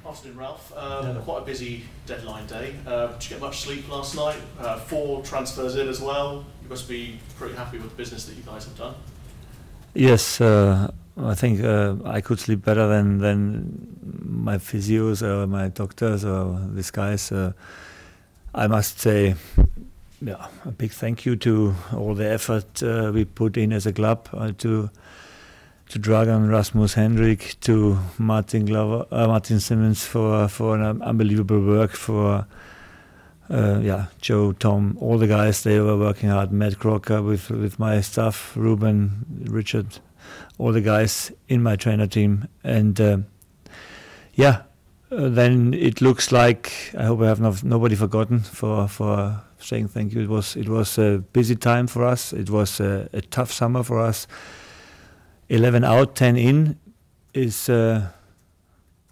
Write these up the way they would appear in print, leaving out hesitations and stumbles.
Afternoon, Ralph. Quite a busy deadline day. Did you get much sleep last night? 4 transfers in as well. You must be pretty happy with the business that you guys have done. Yes, I think I could sleep better than my physios or my doctors or these guys. I must say, yeah, a big thank you to all the effort we put in as a club, to Dragan, Rasmus, Hendrik, to Martin Simmons for an unbelievable work, for Joe, Tom, all the guys, they were working hard. Matt Crocker with my staff, Ruben, Richard, all the guys in my trainer team, and then it looks like, I hope I have nobody forgotten for saying thank you. It was a busy time for us. It was a tough summer for us. 11 out, 10 in is a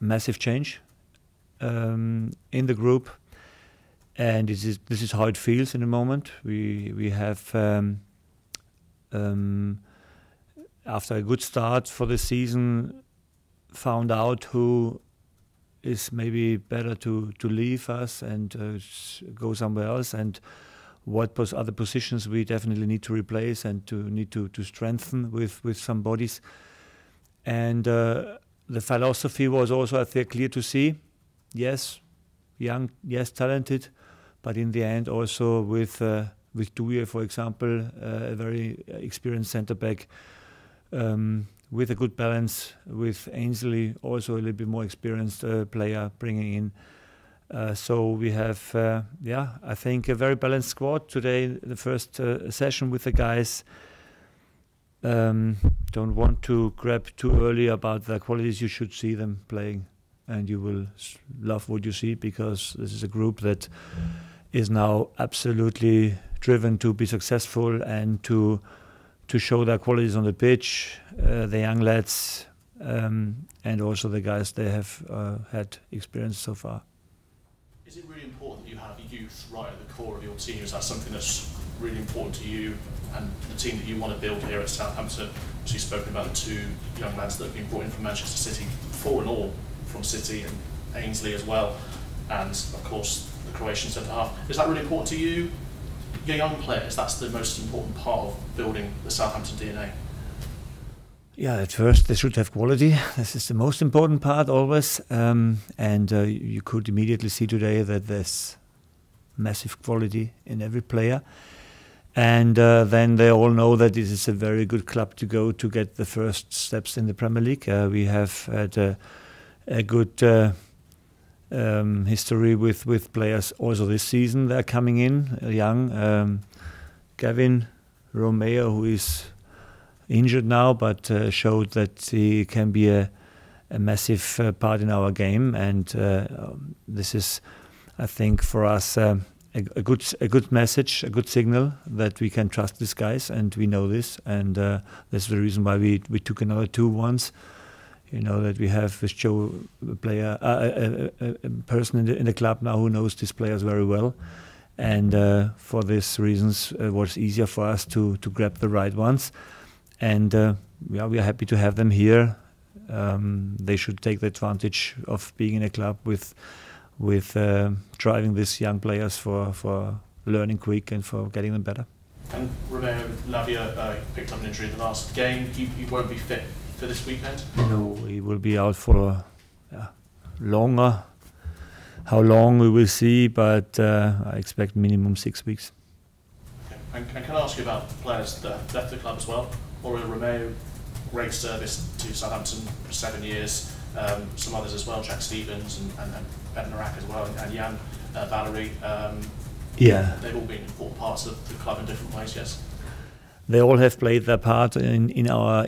massive change in the group, and this is how it feels in the moment. We have after a good start for the season found out who is maybe better to leave us and go somewhere else, and what other positions we definitely need to replace and to strengthen with some bodies. And the philosophy was also, I think, clear to see. Yes, young, yes, talented, but in the end also with Douye, for example, a very experienced centre back, with a good balance, with Ainsley also a little bit more experienced player bringing in. So we have, I think a very balanced squad today. The first session with the guys. Don't want to grab too early about their qualities. You should see them playing, and you will love what you see, because this is a group that is now absolutely driven to be successful and to show their qualities on the pitch. The young lads and also the guys they have had experience so far. Is it really important that you have youth right at the core of your team? Is that something that's really important to you and the team that you want to build here at Southampton? So you've spoken about the 2 young lads that have been brought in from Manchester City, 4 in all from City, and Ainsley as well, and of course the Croatian centre half. Is that really important to you? Your young players, that's the most important part of building the Southampton DNA. Yeah, at first they should have quality. This is the most important part always, and you could immediately see today that there's massive quality in every player, and then they all know that this is a very good club to go to get the first steps in the Premier League. We have had a good history with players also this season. They're coming in young. Gavin Romeo, who is injured now, but showed that he can be a massive part in our game, and this is, I think, for us a good message, a good signal that we can trust these guys, and we know this, and that's the reason why we took another 2 once. You know that we have with Joe a player, a person in the club now who knows these players very well, and for these reasons it was easier for us to grab the right ones. And we are happy to have them here. They should take the advantage of being in a club with driving these young players for learning quick and for getting them better. And Romeo Lavia picked up an injury in the last game. He won't be fit for this weekend? No, he will be out for longer. How long we will see, but I expect minimum 6 weeks. Okay. And can I ask you about players that have left the club as well? Romeo, great service to Southampton for 7 years. Some others as well, Jack Stevens and Ben Narak as well, and Jan Valerie. They've all been important parts of the club in different ways, yes? They all have played their part in our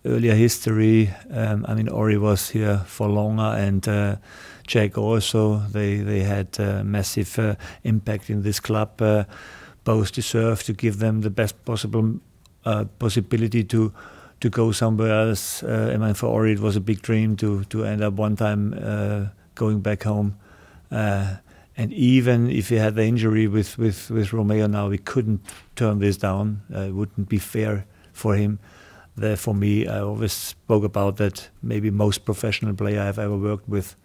earlier history. I mean, Ori was here for longer, and Jack also. They had massive impact in this club. Both deserve to give them the best possible possibility to go somewhere else. I mean, for Ori it was a big dream to end up one time going back home. And even if he had the injury with Romeo now, we couldn't turn this down. It wouldn't be fair for him. there for me, I always spoke about that maybe most professional player I've ever worked with,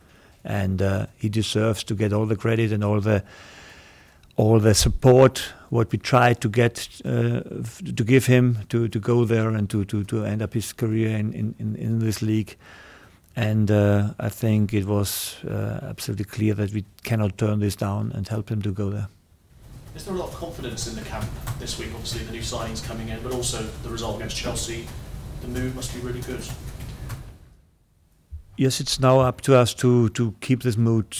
and he deserves to get all the credit and all the support what we tried to get to give him to go there and to end up his career in this league. And I think it was absolutely clear that we cannot turn this down and help him to go there. Is there a lot of confidence in the camp this week? Obviously the new signings coming in, but also the result against Chelsea. The mood must be really good. Yes, it's now up to us to keep this mood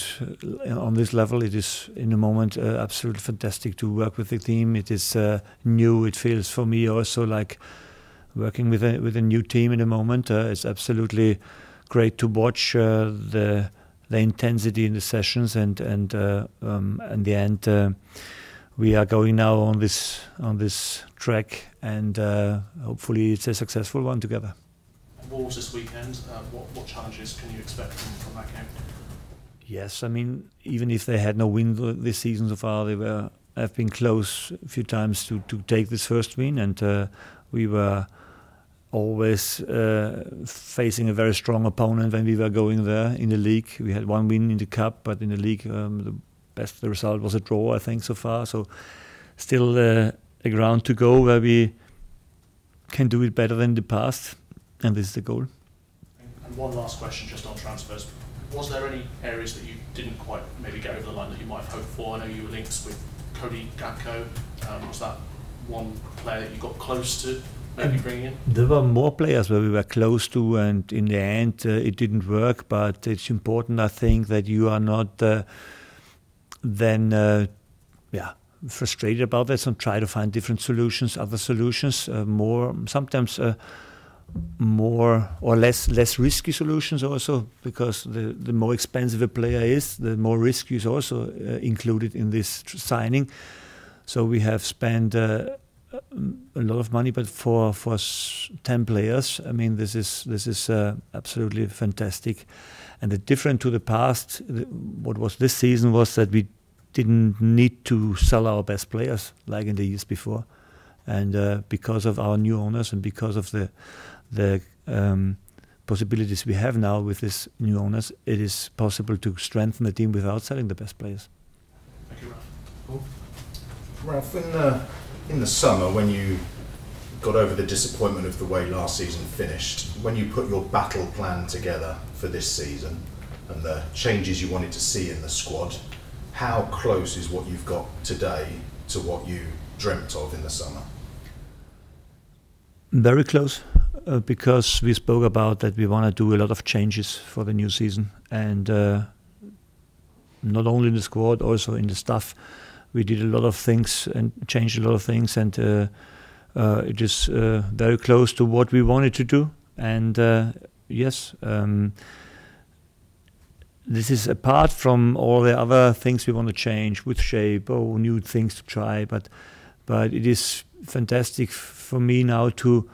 on this level. It is, in the moment, absolutely fantastic to work with the team. It is new. It feels for me also like working with a new team in the moment. It's absolutely great to watch the intensity in the sessions, and in the end, we are going now on this track, and hopefully it's a successful one together. Wolves this weekend, what challenges can you expect from that game? Yes, I mean, even if they had no win this season so far, have been close a few times to take this first win, and we were always facing a very strong opponent when we were going there in the league. We had one win in the cup, but in the league the best result was a draw, I think, so far. So still a ground to go where we can do it better than in the past. And this is the goal. And one last question just on transfers. Was there any areas that you didn't quite maybe get over the line that you might have hoped for? I know you were linked with Cody Gakpo. Was that one player that you got close to maybe bringing in? There were more players where we were close to, and in the end it didn't work. But it's important, I think, that you are not frustrated about this and try to find different solutions, other solutions, sometimes more or less risky solutions also, because the more expensive a player is, the more risk is also included in this signing. So we have spent a lot of money, but for 10 players, I mean, this is absolutely fantastic. And the different to the past, what was this season was that we didn't need to sell our best players like in the years before, and because of our new owners and because of the possibilities we have now with these new owners, it is possible to strengthen the team without selling the best players. Thank you, Ralph. Cool. Ralph, in the summer, when you got over the disappointment of the way last season finished, when you put your battle plan together for this season and the changes you wanted to see in the squad, how close is what you've got today to what you dreamt of in the summer? Very close. Because we spoke about that we want to do a lot of changes for the new season, and not only in the squad, also in the staff. We did a lot of things and changed a lot of things, and it is very close to what we wanted to do. And yes, this is apart from all the other things we want to change with shape or new things to try. But it is fantastic for me now to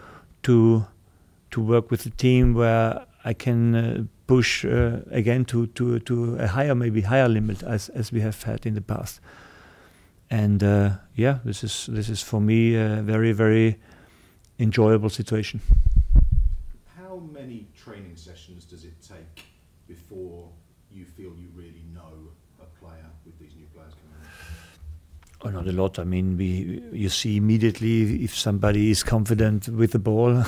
work with a team where I can push again to a higher limit as we have had in the past. And this is for me a very, very enjoyable situation. How many training sessions does it take before you feel you really know a player with these new players coming in? Oh, not a lot. I mean, you see immediately if somebody is confident with the ball,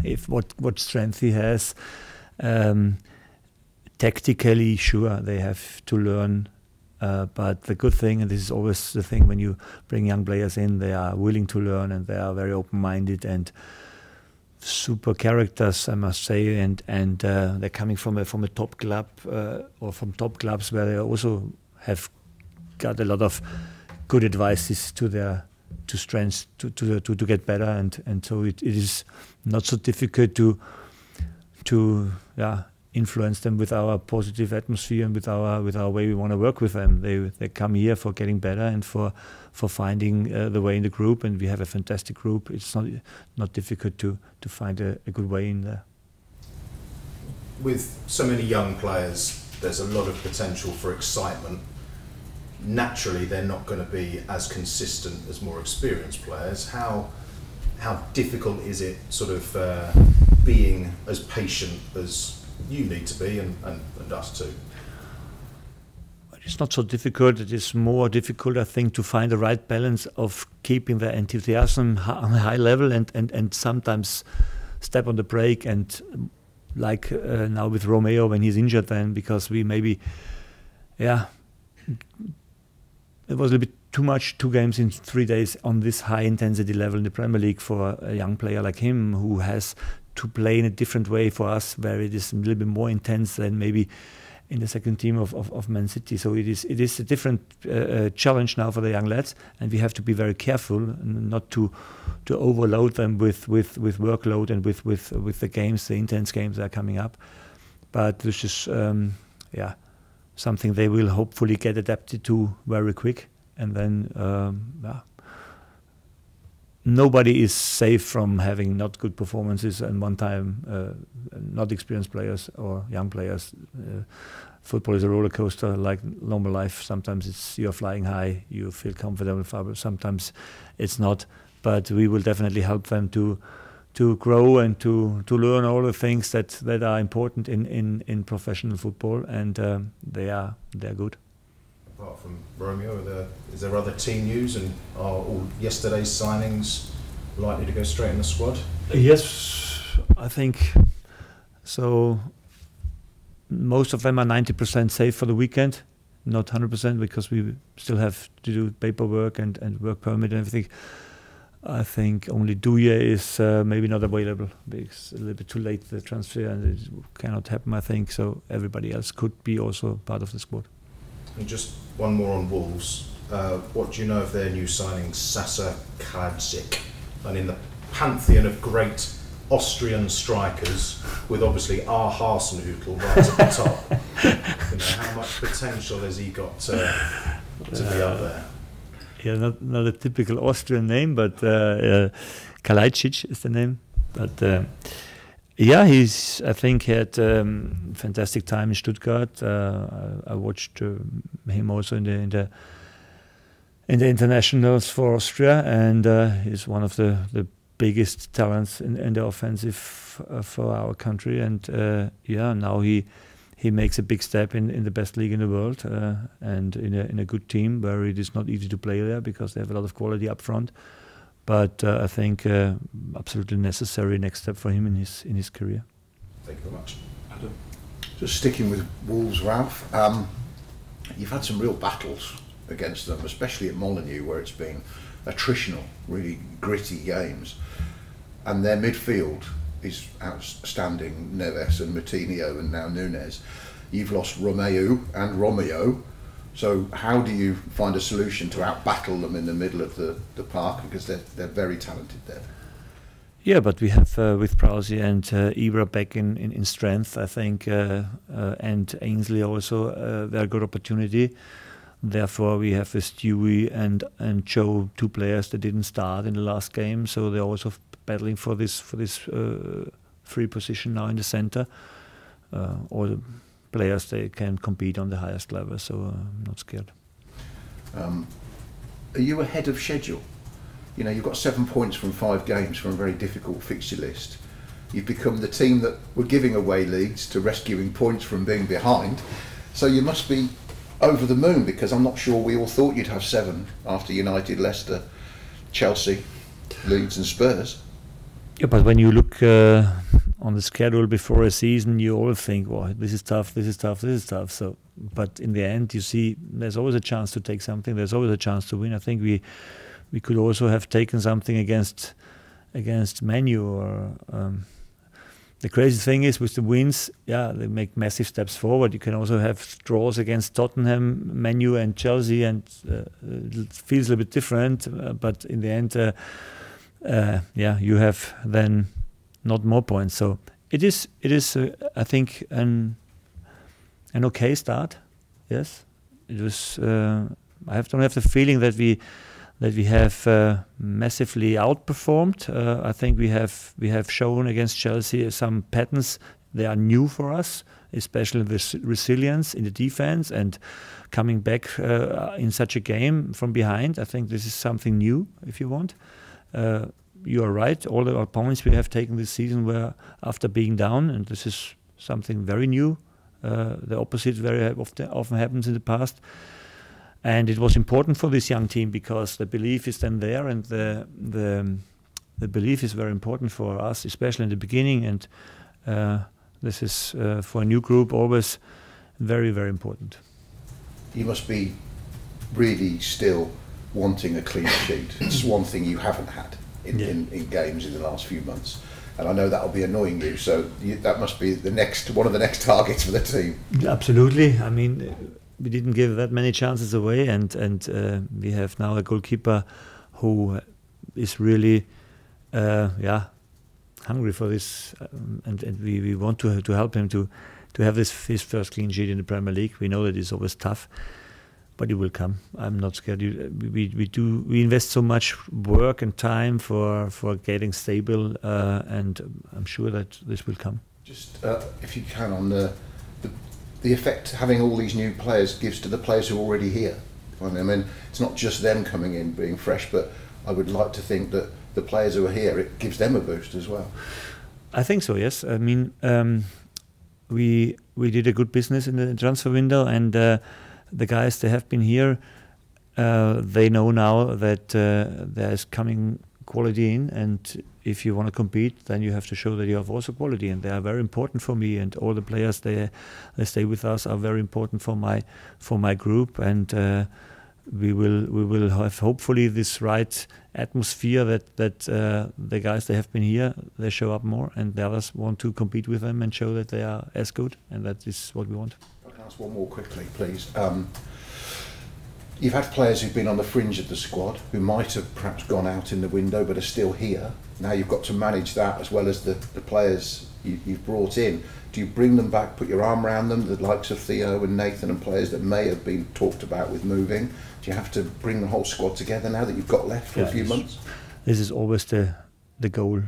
if what strength he has. Tactically, sure, they have to learn. But the good thing, and this is always the thing when you bring young players in, they are willing to learn and they are very open-minded and super characters, I must say. And they're coming from a top club or from top clubs where they also have got a lot of good advices to strengths to get better, and so it is not so difficult to influence them with our positive atmosphere and with our way we want to work with them. They come here for getting better and for finding the way in the group, and we have a fantastic group. It's not difficult to find a good way in there. With so many young players, there's a lot of potential for excitement. Naturally, they're not going to be as consistent as more experienced players. How how difficult is it sort of being as patient as you need to be and us too? It's not so difficult. It is more difficult, I think, to find the right balance of keeping the enthusiasm on a high level and sometimes step on the brake, and like now with Romeo when he's injured, then because we maybe, it was a little bit too much, 2 games in 3 days on this high intensity level in the Premier League for a young player like him who has to play in a different way for us, where it is a little bit more intense than maybe in the second team of Man City. So it is a different challenge now for the young lads, and we have to be very careful not to overload them with workload and with the games, the intense games that are coming up. But this is something they will hopefully get adapted to very quick, and then nobody is safe from having not good performances and one time not experienced players or young players. Football is a roller coaster like normal life. Sometimes you're flying high, you feel comfortable, sometimes it's not. But we will definitely help them to grow and to learn all the things that are important in professional football, and they are good. Apart from Romeo, is there other team news, and are all yesterday's signings likely to go straight in the squad? Yes, I think so. Most of them are 90% safe for the weekend, not 100% because we still have to do paperwork and work permit and everything. I think only Douye is maybe not available because it's a little bit too late, the transfer, and it cannot happen, I think. So everybody else could be also part of the squad. And just one more on Wolves. What do you know of their new signing, Sasa Kadzic? And in the pantheon of great Austrian strikers, with obviously Ralph Hasenhüttl right at the top, how much potential has he got to be up there? Yeah, not a typical Austrian name, but Kalajdzic is the name. But I think he had fantastic time in Stuttgart. I watched him also in the internationals for Austria, and he's one of the biggest talents in the offensive for our country. And now he makes a big step in the best league in the world, and in a good team where it is not easy to play there because they have a lot of quality up front. But I think absolutely necessary next step for him in his career. Thank you very much. Adam. Just sticking with Wolves, Ralph, you've had some real battles against them, especially at Molineux, where it's been attritional, really gritty games, and their midfield is outstanding. Neves and Moutinho and now Nunes. You've lost Romeo. So how do you find a solution to out-battle them in the middle of the park, because they're very talented there? Yeah, but we have with Prowse and Ibra back in strength, I think, and Ainsley also a very good opportunity. Therefore, we have with Stewie and Joe, 2 players that didn't start in the last game, so they're also battling for this free position now in the center. All the players, they can compete on the highest level, so I'm not scared. Are you ahead of schedule? You know, you've got 7 points from 5 games from a very difficult fixture list. You've become the team that were giving away leads to rescuing points from being behind. So you must be over the moon, because I'm not sure we all thought you'd have 7 after United, Leicester, Chelsea, Leeds and Spurs. Yeah, but when you look on the schedule before a season, you all think, well, this is tough, this is tough, this is tough. So, but in the end, you see, there's always a chance to take something. There's always a chance to win. I think we could also have taken something against Man U. Or the crazy thing is with the wins, they make massive steps forward. You can also have draws against Tottenham, Man U, and Chelsea, and it feels a little bit different. But in the end, you have then not more points. So it is I think an okay start. Yes, it was. I don't have the feeling that we have massively outperformed. I think we have shown against Chelsea some patterns. They are new for us, especially the resilience in the defense and coming back in such a game from behind. I think this is something new, if you want. you are right. All the opponents we have taken this season were after being down, and this is something very new. The opposite very often happens in the past. And it was important for this young team because the belief is then there, and the belief is very important for us, especially in the beginning. And this is for a new group always very, very important. You must be really still wanting a clean sheet. It's one thing you haven't had in games in the last few months, and I know that will be annoying you. So that must be one of the next targets for the team. Absolutely. I mean, we didn't give that many chances away, and we have now a goalkeeper who is really hungry for this, and we want to help him to have his first clean sheet in the Premier League. We know that it's always tough, but it will come. I'm not scared. We invest so much work and time for getting stable, and I'm sure that this will come. Just if you can, on the effect having all these new players gives to the players who are already here. I mean, it's not just them coming in being fresh, but I would like to think that the players who are here, it gives them a boost as well. I think so, yes. I mean, we did a good business in the transfer window, and the guys that have been here, they know now that there is coming quality in, and if you want to compete, then you have to show that you have also quality, and they are very important for me. And all the players they stay with us are very important for my group, and we will have hopefully this right atmosphere that the guys that have been here, they show up more, and the others want to compete with them and show that they are as good, and that is what we want. I can ask one more quickly, please. You've had players who've been on the fringe of the squad who might have perhaps gone out in the window but are still here. Now you've got to manage that as well as the players you've brought in. Do you bring them back, put your arm around them, the likes of Theo and Nathan and players that may have been talked about with moving? Do you have to bring the whole squad together now that you've got left for a few months? This is always the goal.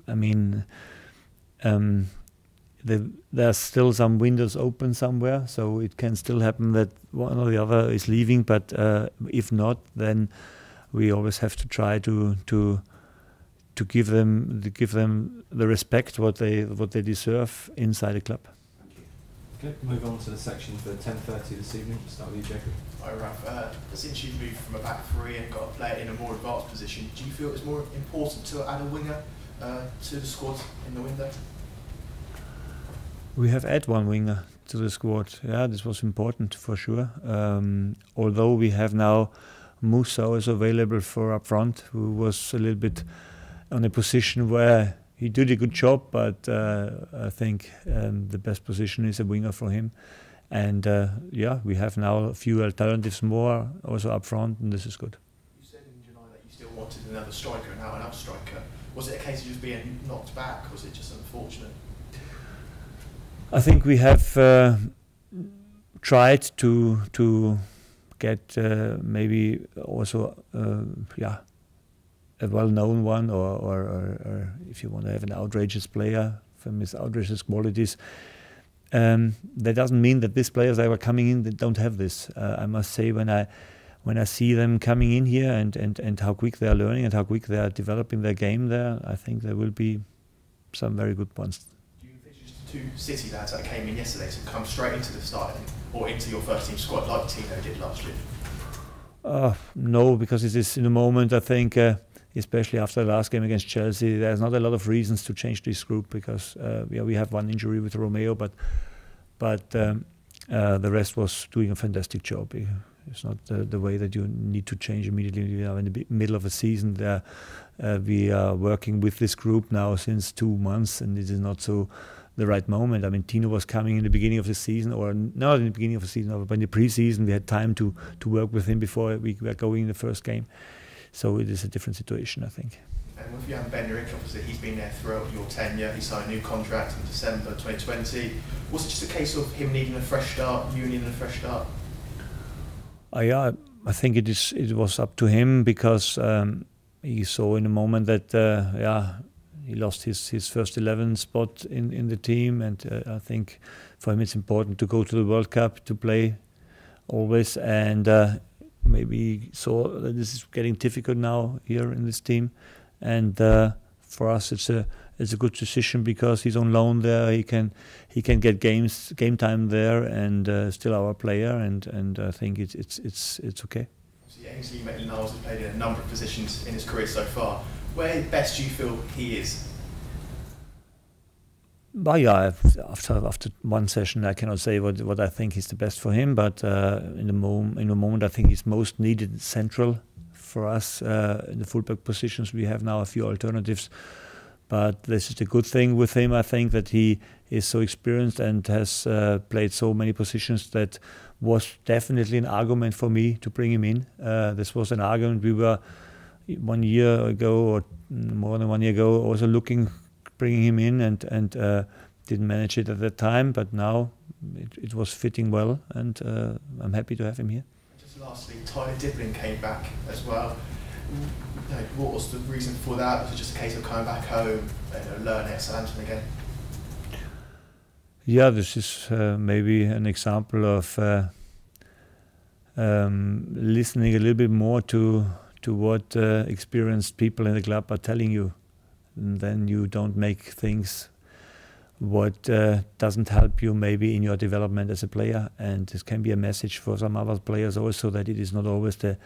I mean, there's still some windows open somewhere, so it can still happen that one or the other is leaving. But if not, then we always have to try to give them the respect what they deserve inside the club. Okay, move on to the section for 10:30 this evening. Start with you, Jacob. Hi Ralph, since you've moved from a back three and got a player in a more advanced position, do you feel it's more important to add a winger to the squad in the window? We have added one winger to the squad. Yeah, this was important for sure. Although we have now Musa also available for up front, who was a little bit on a position where he did a good job, but I think the best position is a winger for him. And we have now a few alternatives more also up front, and this is good. You said in July that you still wanted another striker, and now another striker. Was it a case of just being knocked back, or was it just unfortunate? I think we have tried to get maybe also a well-known one, or if you want to have an outrageous player from his outrageous qualities. That doesn't mean that these players that were coming in, they don't have this. I must say, when I see them coming in here and how quick they are learning and how quick they are developing their game there, I think there will be some very good ones. Do you envisage the two City lads that came in yesterday to come straight into the starting or into your first team squad like Tino did last year? No, because it is in the moment, I think, especially after the last game against Chelsea, there's not a lot of reasons to change this group, because we have one injury with Romeo, but the rest was doing a fantastic job. It's not the way that you need to change immediately. We are in the middle of a season. We are working with this group now since 2 months, and it is not so the right moment. I mean, Tino was coming in the beginning of the season, or not in the beginning of the season, but in the pre-season. We had time to work with him before we were going in the first game. So it is a different situation, I think. And with Jan Benderich, obviously he's been there throughout your tenure. He signed a new contract in December 2020. Was it just a case of him needing a fresh start, you needing a fresh start? Yeah, I think it was up to him, because he saw in a moment that he lost his first 11 spot in the team, and I think for him it's important to go to the World Cup to play always, and maybe he saw that this is getting difficult now here in this team, and for us it's a good decision because he's on loan there. He can get game time there, and still our player, and I think it's okay. Ainsley Maitland-Niles has played in a number of positions in his career so far. Where best do you feel he is? Well, yeah, after one session, I cannot say what I think is the best for him. But in the moment, I think he's most needed central for us in the fullback positions. We have now a few alternatives, but this is the good thing with him. I think that he is so experienced and has played so many positions that was definitely an argument for me to bring him in. This was an argument we were 1 year ago or more than 1 year ago also bringing him in, and didn't manage it at that time. But now it was fitting well, and I'm happy to have him here. Just lastly, Tyler Diblin came back as well. What was the reason for that? Was it just a case of coming back home and learning at Southampton again? Yeah, this is maybe an example of listening a little bit more to what experienced people in the club are telling you. And then you don't make things what doesn't help you maybe in your development as a player. And this can be a message for some other players also, that it is not always the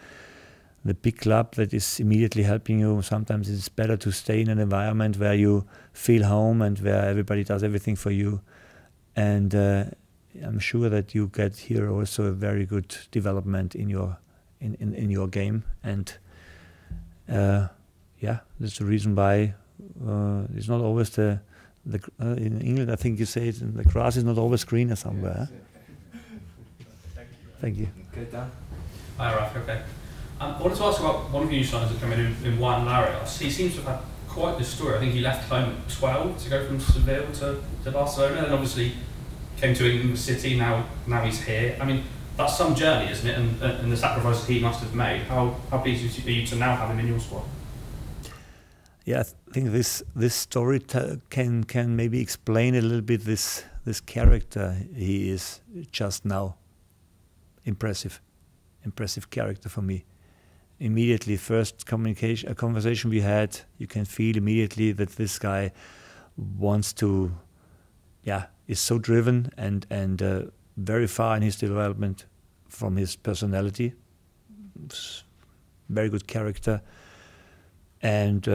big club that is immediately helping you. Sometimes it's better to stay in an environment where you feel home and where everybody does everything for you. And I'm sure that you get here also a very good development in your game. And yeah, that's the reason why it's not always in England, I think you say it, the grass is not always greener somewhere. Thank you. Thank you. Okay, Dan. Hi, Ralph. Okay. I wanted to ask about one of your new signings that came in White and Larios. He seems to have had quite the story. I think he left home at 12 to go from Seville to Barcelona, and obviously came to England City. Now he's here. I mean, that's some journey, isn't it? And the sacrifices he must have made. How pleased are you to now have him in your squad? Yeah, I think this story can maybe explain a little bit this character he is just now. Impressive character for me. Immediately, first conversation we had, you can feel immediately that this guy wants to, is so driven and very far in his development from his personality. Very good character, and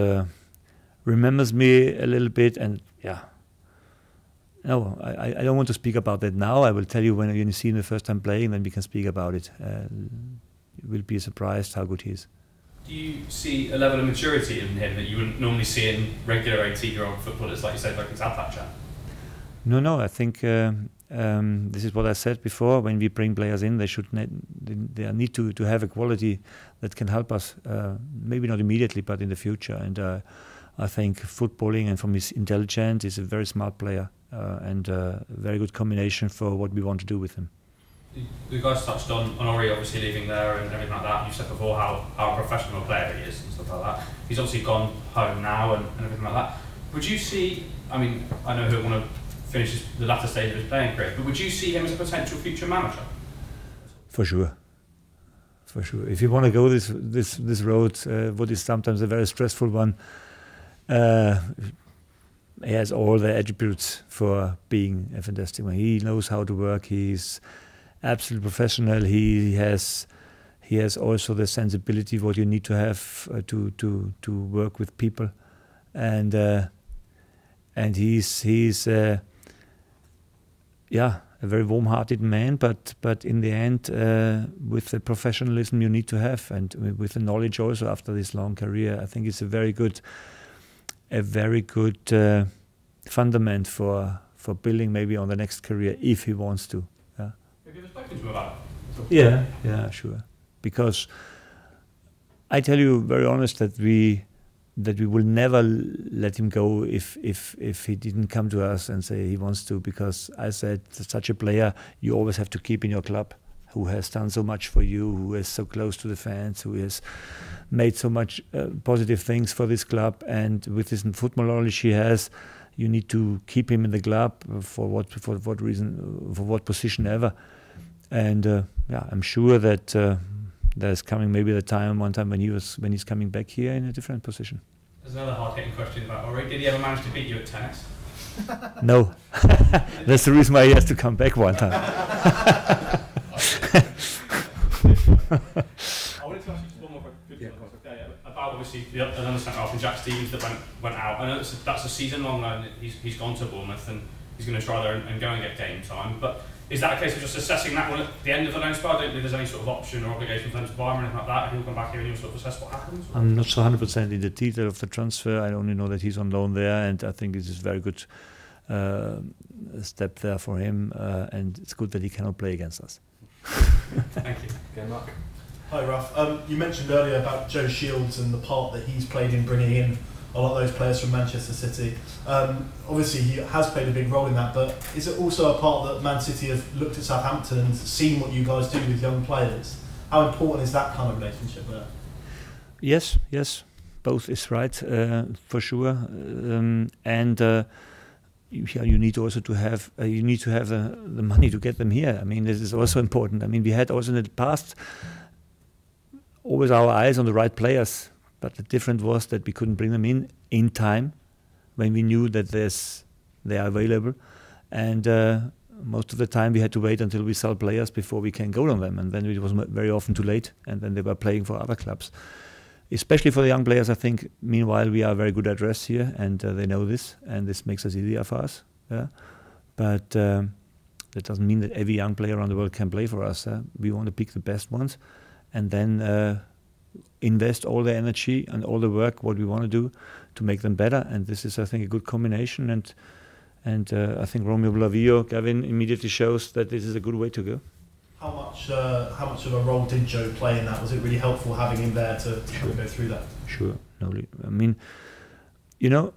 remembers me a little bit. And no, I don't want to speak about that now. I will tell you when you see him the first time playing, then we can speak about it. You will be surprised how good he is. Do you see a level of maturity in him that you wouldn't normally see in regular 18-year-old footballers, like you said, like in South Africa? No, I think this is what I said before. When we bring players in, they need to have a quality that can help us, maybe not immediately, but in the future. And I think footballing, and from his intelligence, is a very smart player, and a very good combination for what we want to do with him. The guys touched on Ori obviously leaving there and everything like that. You said before how a professional player he is and stuff like that. He's obviously gone home now and everything like that. Would you see, I mean, I know he'll want to finish the latter stage of his playing career, but would you see him as a potential future manager? For sure. If you want to go this road, what is sometimes a very stressful one, he has all the attributes for being a fantastic one. He knows how to work. He's absolutely professional. He has also the sensibility what you need to have to work with people, and he's a very warm-hearted man. But in the end, with the professionalism you need to have, and with the knowledge also after this long career, I think it's a very good fundament for building maybe on the next career if he wants to. Have you ever spoken to him about it? Yeah, sure. Because I tell you very honest that we will never let him go if he didn't come to us and say he wants to. Because I said, such a player you always have to keep in your club, who has done so much for you, who is so close to the fans, who has made so much positive things for this club, and with his football knowledge he has, you need to keep him in the club for what reason, for what position ever. And I'm sure that there's coming maybe one time when he's coming back here in a different position. As There's another hard-hitting question about Ori. Did he ever manage to beat you at tennis? No. That's the reason why he has to come back one time. I wanted to ask you just one more question, about obviously another centre half in Jack Stevens that went out. I know that's a season long, and he's gone to Bournemouth and he's going to try there and go and get game time. But is that a case of just assessing that one at the end of the loan spell? I don't think there's any sort of option or obligation for them to buy him or anything like that. He'll come back here and you'll sort of assess what happens. I'm not so 100% in the detail of the transfer. I only know that he's on loan there, and I think it's a very good step there for him, and it's good that he cannot play against us. Thank you. Okay, Mark. Hi Ralph. You mentioned earlier about Joe Shields and the part that he's played in bringing in a lot of those players from Manchester City. Obviously he has played a big role in that, but is it also a part that Man City have looked at Southampton and seen what you guys do with young players? How important is that kind of relationship there? Yes, both is right, for sure. You need also to have the money to get them here. I mean, this is also important. I mean, we had also in the past always our eyes on the right players, but the difference was that we couldn't bring them in time when we knew that they are available, and most of the time we had to wait until we sell players before we can go on them, and then it was very often too late, and then they were playing for other clubs. Especially for the young players, I think, meanwhile, we are very good at rest here, and they know this, and this makes us easier for us. Yeah? But that doesn't mean that every young player around the world can play for us. We want to pick the best ones, and then invest all the energy and all the work, what we want to do, to make them better. And this is, I think, a good combination. And I think Romeo Blavio, Gavin, immediately shows that this is a good way to go. How much of a role did Joe play in that? Was it really helpful having him there to kind of go through that? Sure. No, I mean, you know,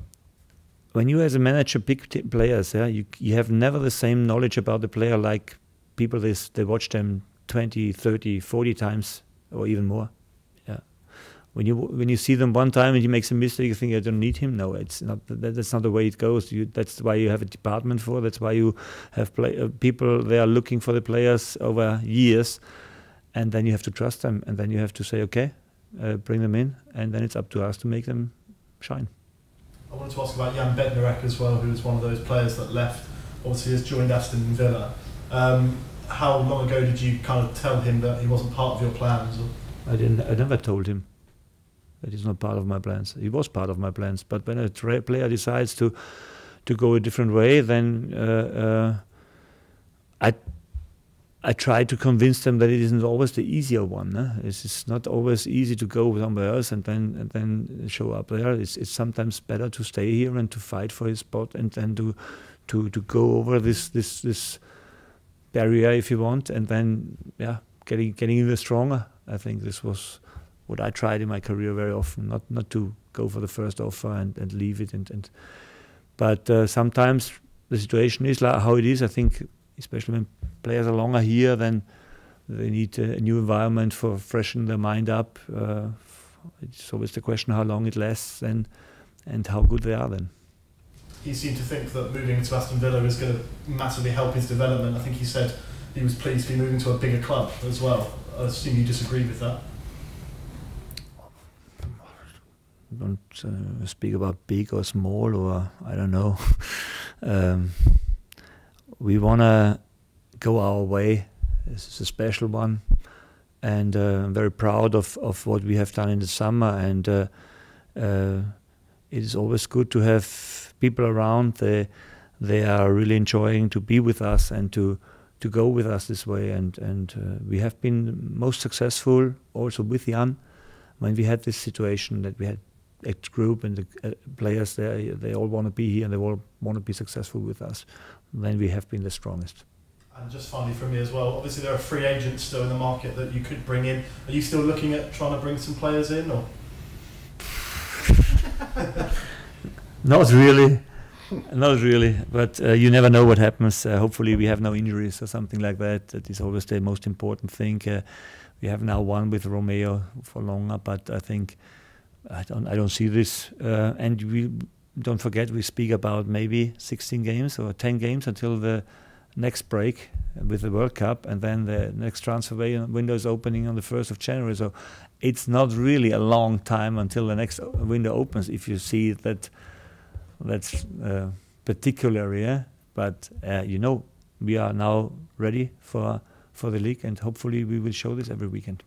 when you as a manager pick players, you have never the same knowledge about the player like people they watch them 20, 30, 40 times or even more. Yeah. When you see them one time and he makes a mistake, you think, I don't need him. No, it's not. That's not the way it goes. That's why you have a department for. That's why you have people. They are looking for the players over years, and then you have to trust them, and then you have to say, okay, bring them in, and then it's up to us to make them shine. I wanted to ask about Jan Bednarek as well, who was one of those players that left. Obviously, has joined Aston Villa. How long ago did you kind of tell him that he wasn't part of your plans? Or? I never told him that he's not part of my plans. He was part of my plans, but when a player decides to go a different way, then I try to convince them that it isn't always the easier one. It's not always easy to go somewhere else and then show up there. It's sometimes better to stay here and to fight for his spot, and then to go over this barrier, if you want, and then getting even stronger. I think this was what I tried in my career very often, not to go for the first offer and leave it. But sometimes the situation is like how it is. I think, especially when players are longer here, then they need a new environment for freshen their mind up. It's always the question how long it lasts and how good they are then. He seemed to think that moving to Aston Villa is going to massively help his development. I think he said he was pleased to be moving to a bigger club as well. I assume you disagree with that. Don't speak about big or small, or I don't know. We want to go our way. This is a special one, and I'm very proud of what we have done in the summer, and it is always good to have people around. They are really enjoying to be with us and to go with us this way, and we have been most successful also with Jan when we had this situation that we had a group and the players there, they all want to be here and they all want to be successful with us. Then we have been the strongest. And just finally from me as well, obviously there are free agents still in the market that you could bring in. Are you still looking at trying to bring some players in, or? Not really, but you never know what happens. Hopefully we have no injuries or something like that. That is always the most important thing. We have now one with Romeo for longer, but I think I don't see this. And we don't forget, we speak about maybe 16 games or 10 games until the next break with the World Cup, and then the next transfer window is opening on the 1st of January. So it's not really a long time until the next window opens, if you see that's particular, yeah. But we are now ready for the league, and hopefully we will show this every weekend.